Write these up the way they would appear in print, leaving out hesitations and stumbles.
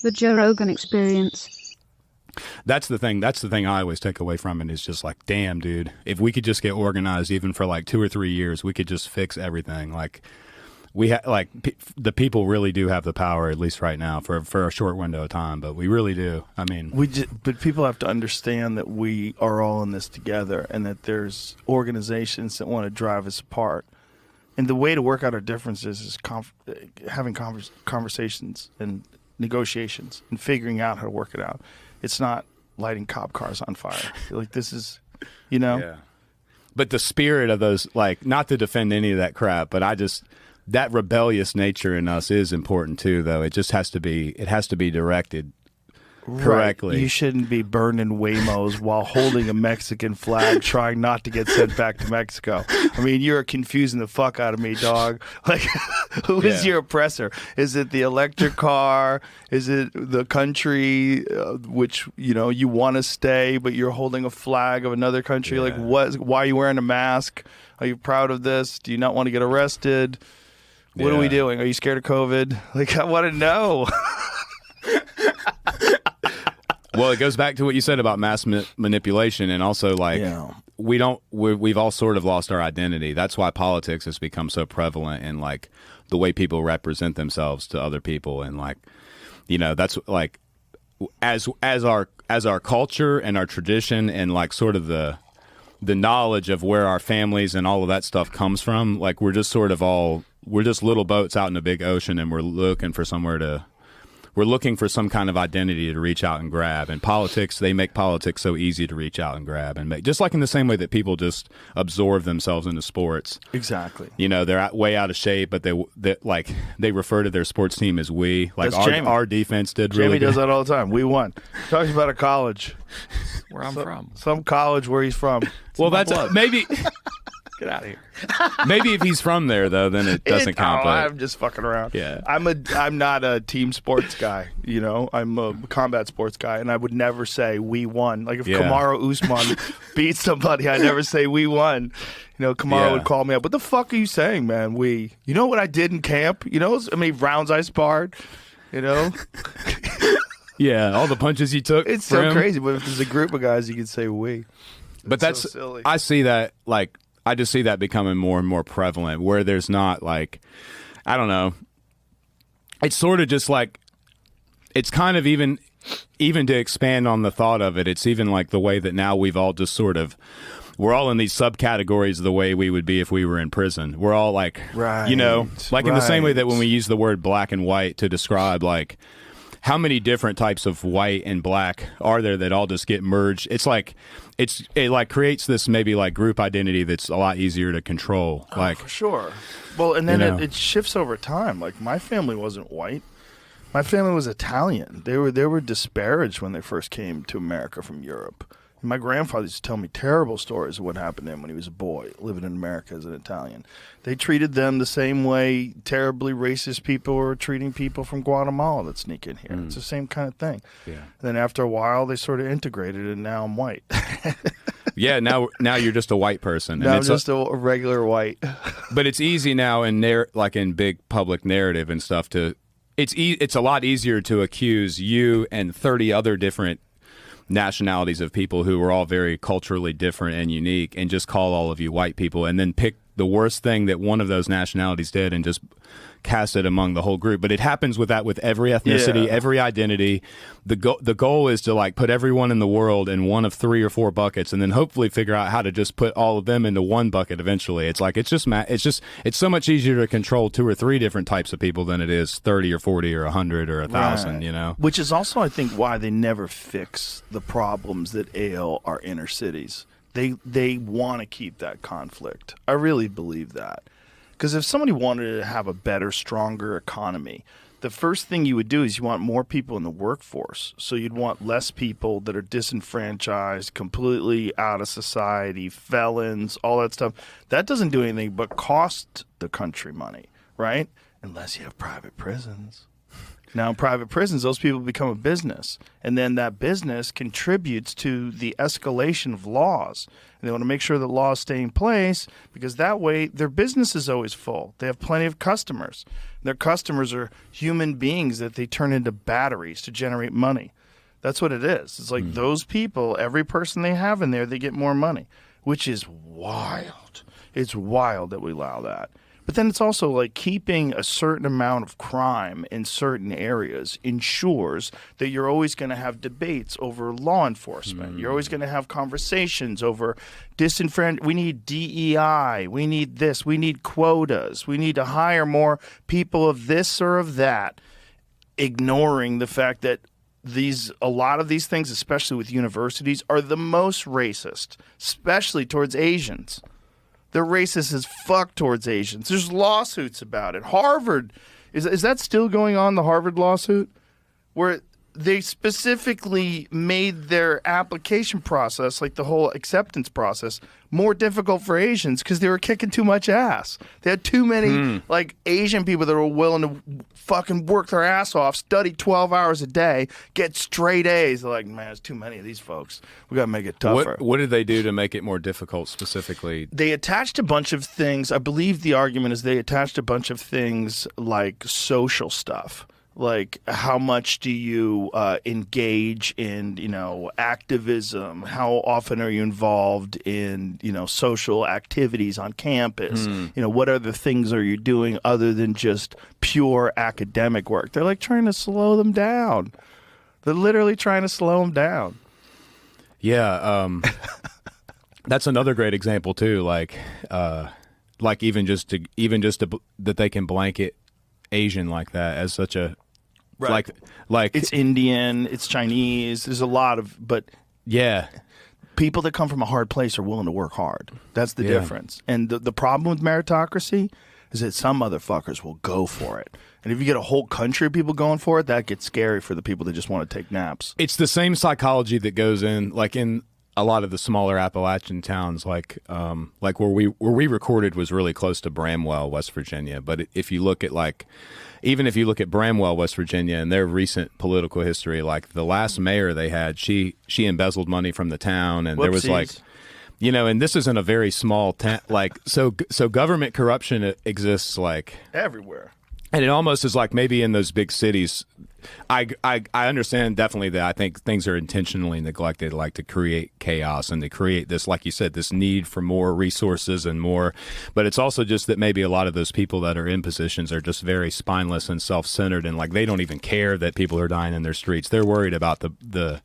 The Joe Rogan experience. That's the thing. That's the thing I always take away from it is just like, damn, dude, if we could just get organized even for like 2 or 3 years, we could just fix everything. Like the people really do have the power, at least right now, for a short window of time. But we really do. I mean, but people have to understand that we are all in this together, and that there's organizations that want to drive us apart. And the way to work out our differences is having conversations and negotiations and figuring out how to work it out. It's not lighting cop cars on fire. Like, this is, Yeah. But the spirit of those, like, not to defend any of that crap, but that rebellious nature in us is important too, though. It just has to be directed correctly. Right. You shouldn't be burning Waymos while holding a Mexican flag, trying not to get sent back to Mexico. I mean, you're confusing the fuck out of me, dog. Like, who is your oppressor? Is it the electric car? Is it the country which you want to stay, but you're holding a flag of another country? Yeah. Like, what? Why are you wearing a mask? Are you proud of this? Do you not want to get arrested? What are we doing? Are you scared of COVID? Like, I want to know. Well, it goes back to what you said about mass manipulation, and also like we've all sort of lost our identity. That's why politics has become so prevalent in like the way people represent themselves to other people, and like that's like as our culture and our tradition and like sort of the knowledge of where our families and all of that stuff comes from. Like we're just little boats out in a big ocean, and we're looking for some kind of identity to reach out and grab. And politics, they make politics so easy to reach out and grab and make, just like in the same way that people just absorb themselves into sports. Exactly. They're way out of shape, but they refer to their sports team as we. Like our defense did really good. Jamie does that all the time. We won. Talks about a college. Where I'm from. Some college where he's from. Well, that's maybe. Get out of here. Maybe if he's from there, though, then it doesn't count. I'm just fucking around. Yeah. I'm not a team sports guy. I'm a combat sports guy, and I would never say we won. Like if Kamaru Usman beats somebody, I never say we won. Kamaru would call me up. What the fuck are you saying, man? We. You know what I did in camp? How many rounds I sparred? Yeah, all the punches you took. It's so crazy. But if there's a group of guys, you can say we. But that's so silly. I see that I just see that becoming more and more prevalent, where there's not like, I don't know. It's sort of just like, it's kind of even to expand on the thought of it. It's even like the way that now we've all just sort of, we're all in these subcategories the way we would be if we were in prison. We're all like, right, in the same way that when we use the word black and white to describe like, how many different types of white and black are there that all just get merged? It's like it like creates this maybe like group identity that's a lot easier to control. Like for sure. Well, and then it shifts over time. Like my family wasn't white. My family was Italian. They were disparaged when they first came to America from Europe. And my grandfather used to tell me terrible stories of what happened to him when he was a boy living in America as an Italian. They treated them the same way terribly racist people were treating people from Guatemala that sneak in here. It's the same kind of thing. Yeah. And then after a while, they sort of integrated, and now I'm white. Yeah, now you're just a white person. Now I'm just a regular white. But it's easy now in big public narrative and stuff it's a lot easier to accuse you and 30 other different nationalities of people who are all very culturally different and unique, and just call all of you white people, and then pick the worst thing that one of those nationalities did and just cast it among the whole group. But it happens with every ethnicity, every identity. The goal is to like put everyone in the world in one of 3 or 4 buckets, and then hopefully figure out how to just put all of them into one bucket eventually. It's like it's so much easier to control 2 or 3 different types of people than it is 30 or 40 or 100 or 1,000. Right. Which is also, I think, why they never fix the problems that ail our inner cities. They want to keep that conflict. I really believe that. Because if somebody wanted to have a better, stronger economy, the first thing you would do is you want more people in the workforce. So you'd want less people that are disenfranchised, completely out of society, felons, all that stuff. That doesn't do anything but cost the country money, right? Unless you have private prisons. Now, in private prisons, those people become a business, and then that business contributes to the escalation of laws. And they want to make sure that laws stay in place because that way their business is always full. They have plenty of customers. Their customers are human beings that they turn into batteries to generate money. That's what it is. It's like those people, every person they have in there, they get more money, which is wild. It's wild that we allow that. But then it's also like keeping a certain amount of crime in certain areas ensures that you're always going to have debates over law enforcement. You're always going to have conversations over disenfranchisement. We need DEI. We need this. We need quotas. We need to hire more people of this or of that, ignoring the fact that a lot of these things, especially with universities, are the most racist, especially towards Asians. They're racist as fuck towards Asians. There's lawsuits about it. Harvard, is that still going on, the Harvard lawsuit? Where they specifically made their application process, like the whole acceptance process, more difficult for Asians because they were kicking too much ass. They had too many like Asian people that were willing to fucking work their ass off, study 12 hours a day, get straight A's. They're like, man, there's too many of these folks. We got to make it tougher. What did they do to make it more difficult specifically? They attached a bunch of things. I believe the argument is they attached a bunch of things like social stuff. Like, how much do you engage in, activism? How often are you involved in, social activities on campus? What other things are you doing other than just pure academic work? They're like trying to slow them down. They're literally trying to slow them down. Yeah, that's another great example too. Like even just that they can blanket Asian like that as such a right. like it's Indian, it's Chinese. There's a lot of people that come from a hard place are willing to work hard. That's the difference. And the problem with meritocracy is that some motherfuckers will go for it. And if you get a whole country of people going for it, that gets scary for the people that just want to take naps. It's the same psychology that goes in, like in a lot of the smaller Appalachian towns, like where we recorded was really close to Bramwell, West Virginia. But if you look at even if you look at Bramwell, West Virginia, and their recent political history, like the last mayor they had, she embezzled money from the town, and there was like, and this isn't a very small town, like so government corruption exists like everywhere. And it almost is like maybe in those big cities. I understand definitely that I think things are intentionally neglected, like to create chaos and to create this, like you said, this need for more resources and more. But it's also just that maybe a lot of those people that are in positions are just very spineless and self-centered, and like they don't even care that people are dying in their streets. They're worried about the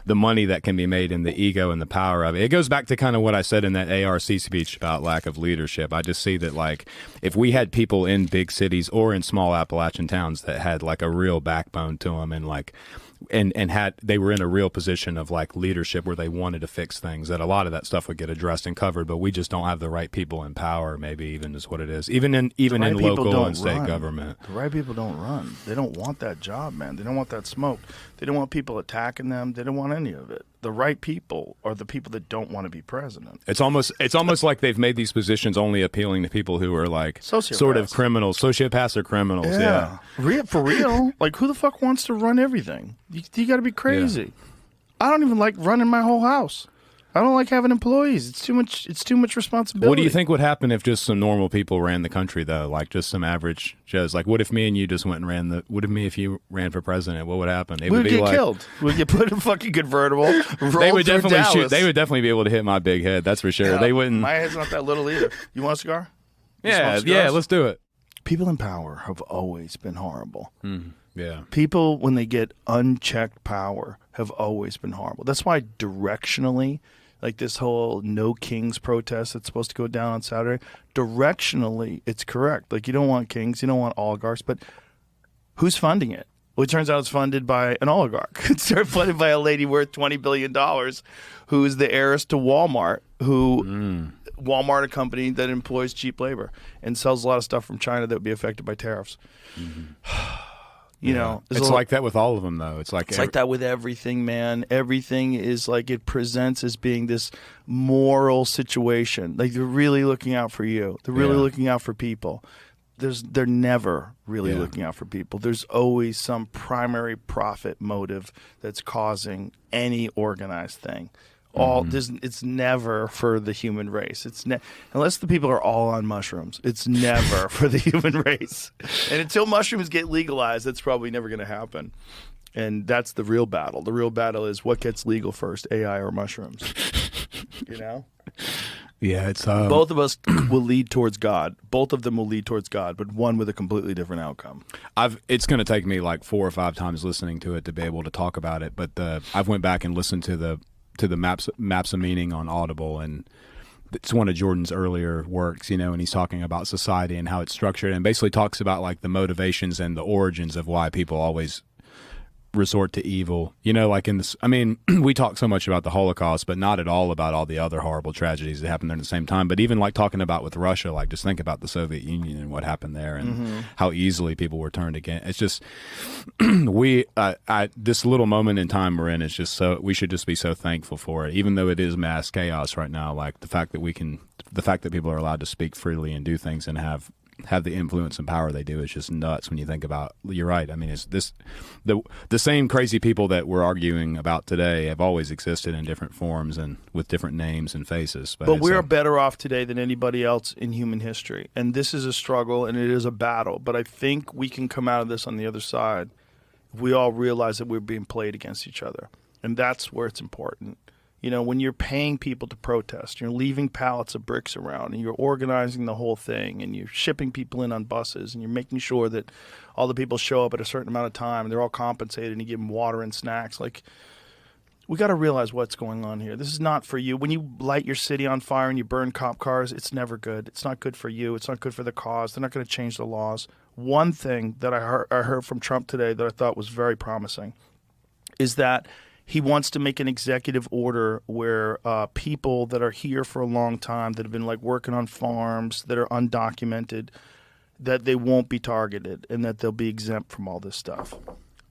money that can be made and the ego and the power of it. It goes back to kind of what I said in that ARC speech about lack of leadership. I just see that like if we had people in big cities or in small Appalachian towns that had like a real backbone to them and like and had they were in a real position of like leadership where they wanted to fix things, that a lot of that stuff would get addressed and covered. But we just don't have the right people in power, maybe even is what it is. Even in local and state government. The right people don't run. They don't want that job, man. They don't want that smoke. They don't want people attacking them. They don't want any of it. The right people are the people that don't want to be president. It's almost like they've made these positions only appealing to people who are like sort of criminals, sociopaths or criminals. Yeah. For real. Like, who the fuck wants to run everything? You got to be crazy. Yeah. I don't even like running my whole house. I don't like having employees. It's too much responsibility. What do you think would happen if just some normal people ran the country, though? Like just some average Joes. Like, what if me and you just went and if you ran for president? What would happen? We would get killed. We'd get put in a fucking convertible. They would definitely shoot. They would definitely be able to hit my big head. That's for sure. Yeah, they wouldn't. My head's not that little either. You want a cigar? Yeah, let's do it. People in power have always been horrible. Yeah. People, when they get unchecked power, have always been horrible. That's why directionally, like this whole No Kings protest that's supposed to go down on Saturday, directionally, it's correct. Like, you don't want kings, you don't want oligarchs, but who's funding it? Well, it turns out it's funded by an oligarch. It's funded by a lady worth $20 billion who is the heiress to Walmart, Walmart, a company that employs cheap labor and sells a lot of stuff from China that would be affected by tariffs. You know, it's like that with all of them, though. It's like that with everything, man. Everything is like it presents as being this moral situation. Like, they're really looking out for you. They're really looking out for people. they're never really looking out for people. There's always some primary profit motive that's causing any organized thing. It's never for the human race. Unless the people are all on mushrooms. It's never for the human race. And until mushrooms get legalized, that's probably never going to happen. And that's the real battle. The real battle is what gets legal first, AI or mushrooms. You know? Yeah, it's both of us will lead towards God. Both of them will lead towards God, but one with a completely different outcome. It's going to take me like 4 or 5 times listening to it to be able to talk about it. But I've went back and listened to the maps of meaning on Audible, and it's one of Jordan's earlier works, you know, and he's talking about society and how it's structured, and basically talks about like the motivations and the origins of why people always resort to evil, you know, like in this. I mean, we talk so much about the Holocaust, but not at all about all the other horrible tragedies that happened there at the same time. But even like talking about with Russia, like just think about the Soviet Union and what happened there, and how easily people were turned against. It's just this little moment in time we're in is just so, we should just be so thankful for it, even though it is mass chaos right now. Like the fact that people are allowed to speak freely and do things and have the influence and power they do is just nuts when you think about. You're right. I mean, it's the same crazy people that we're arguing about today have always existed in different forms and with different names and faces. But we're better off today than anybody else in human history. And this is a struggle and it is a battle. But I think we can come out of this on the other side if we all realize that we're being played against each other. And that's where it's important. You know, when you're paying people to protest, you're leaving pallets of bricks around, and you're organizing the whole thing, and you're shipping people in on buses, and you're making sure that all the people show up at a certain amount of time, and they're all compensated, and you give them water and snacks. Like, we got to realize what's going on here. This is not for you. When you light your city on fire and you burn cop cars, it's never good. It's not good for you. It's not good for the cause. They're not going to change the laws. One thing that I heard from Trump today that I thought was very promising is that he wants to make an executive order where people that are here for a long time, that have been like working on farms, that are undocumented, that they won't be targeted and that they'll be exempt from all this stuff.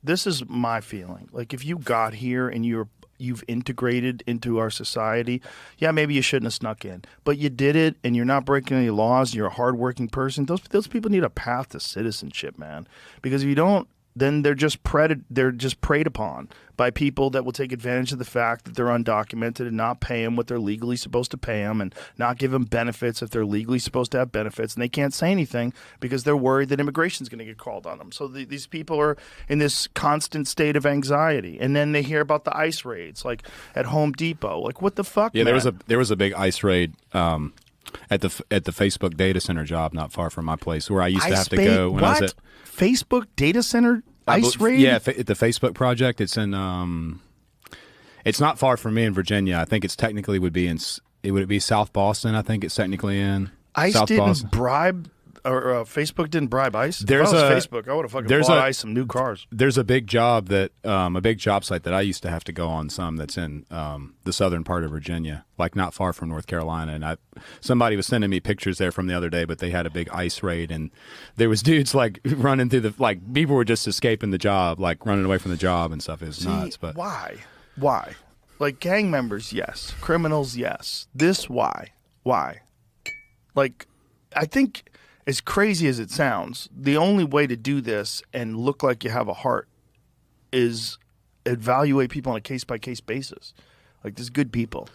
This is my feeling. Like, if you got here and you've integrated into our society, yeah, maybe you shouldn't have snuck in, but you did it and you're not breaking any laws. You're a hardworking person. Those people need a path to citizenship, man. Because if you don't, then they're just preyed upon by people that will take advantage of the fact that they're undocumented and not pay them what they're legally supposed to pay them, and not give them benefits if they're legally supposed to have benefits, and they can't say anything because they're worried that immigration is going to get called on them. So these people are in this constant state of anxiety, and then they hear about the ICE raids, like at Home Depot. Like, what the fuck? Yeah, man? there was a big ICE raid at the Facebook data center job not far from my place, where I used to have to go when I was at Facebook data center ICE raid. Yeah, at the Facebook project. It's in it's not far from me in Virginia. I think it's technically would it be South Boston. I think it's technically in ICE South didn't Boston. bribe, or Facebook didn't bribe ICE. There's if I was Facebook, I would have fucking bought ICE some new cars. There's a big job a big job site that I used to have to go on that's in the southern part of Virginia, like not far from North Carolina. And somebody was sending me pictures there from the other day, but they had a big ICE raid, and there was dudes like running through people were just escaping the job, like running away from the job and stuff. It was nuts. But why? Like, gang members, yes. Criminals, yes. This, why? Like, I think, as crazy as it sounds, the only way to do this and look like you have a heart is evaluate people on a case-by-case basis. Like, there's good people.